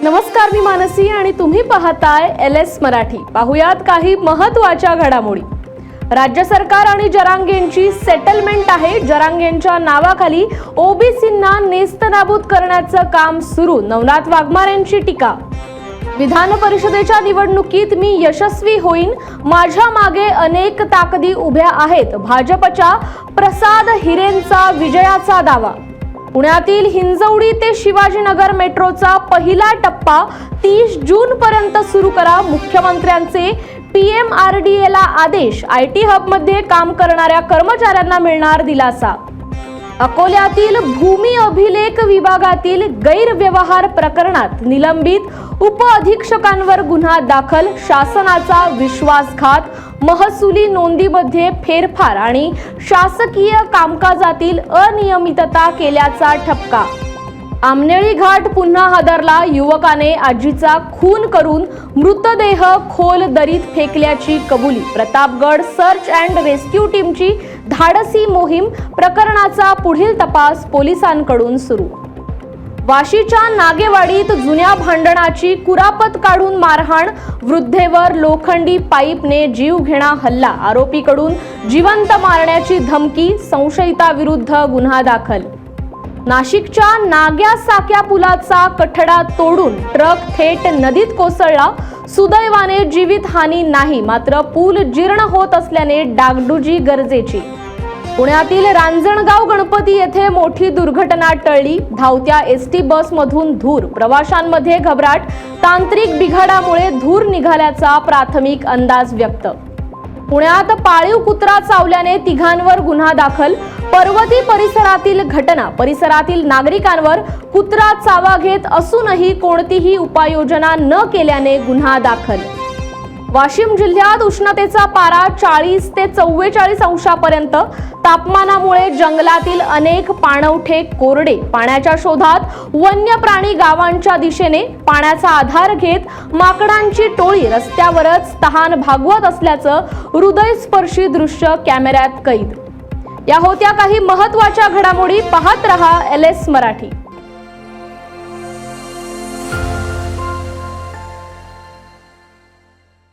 नमस्कार, मी मानसी आणि तुम्ही पाहताय LS मराठी। पाहुयात काही महत्त्वाच्या घडामोडी। राज्य सरकार आणि जरांगेंची सेटलमेंट आहे। जरांगेंच्या नावाखाली ओबीसींना नेस्तनाबूत करण्याचं काम सुरू। नवनाथ वाघमारेंची टीका। विधान परिषदेच्या निवडणुकीत मी यशस्वी होईन, माझ्या मागे अनेक ताकदी उभ्या आहेत। भाजपच्या प्रसाद हिरेंचा विजयाचा दावा। पुण्यातील हिंजवडी ते शिवाजीनगर मेट्रोचा पहिला टप्पा 30 जून पर्यंत सुरू करा। मुख्यमंत्र्यांचे PMRDA ला आदेश। IT हबमध्ये काम करणाऱ्या कर्मचाऱ्यांना मिळणार दिलासा। अकोल्यातील भूमी अभिलेख विभागातील गैरव्यवहार प्रकरणात निलंबित उपअधीक्षकांवर गुन्हा दाखल। शासनाचा विश्वासघात, महसुली नोंदीमध्ये फेरफार आणि शासकीय कामकाजातील अनियमितता केल्याचा ठपका। आमनेळी घाट पुन्हा हादरला। युवकाने आजीचा खून करून मृतदेह खोल दरीत फेकल्याची कबुली। प्रतापगड सर्च अँड रेस्क्यू टीमची धाडसी मोहीम। प्रकरणाचा पुढील तपास पोलिसांकडून सुरू। वाशीच्या नागेवाडीत जुन्या भांडणाची कुरापत काढून मारहाण। वृद्धेवर लोखंडी पाईपने जीवघेणा हल्ला। आरोपीकडून जिवंत मारण्याची धमकी। संशयिताविरुद्ध गुन्हा दाखल। नाशिकच्या नाग्या साक्या पुलाचा कठडा तोडून ट्रक थेट नदीत कोसळला। सुदैवाने जीवितहानी नाही, मात्र पूल जीर्ण होत असल्याने डागडुजी गरजेची। पुण्यातील रांजणगाव गणपती येथे मोठी दुर्घटना टळली। धावत्या ST बसमधून धूर। प्रवाशांमध्ये घबराट। तांत्रिक बिघाडामुळे धूर निघाल्याचा प्राथमिक अंदाज व्यक्त। पुण्यात पाळीव कुत्रा चावल्याने तिघांवर गुन्हा दाखल। पर्वती परिसरातील घटना। परिसरातील नागरिकांवर कुत्रा चावा घेत असूनही कोणतीही उपाययोजना न केल्याने गुन्हा दाखल। वाशिम जिल्ह्यात उष्णतेचा पारा 40 ते 44 अंशापर्यंत। तापमानामुळे जंगलातील अनेक पाणवठे कोरडे। पाण्याच्या शोधात वन्य प्राणी गावांच्या दिशेने। पाण्याचा आधार घेत माकडांची टोळी रस्त्यावरच तहान भागवत असल्याचं हृदयस्पर्शी दृश्य कॅमेऱ्यात कैद। या होत्या काही महत्त्वाच्या घडामोडी। पाहत रहा LS मराठी।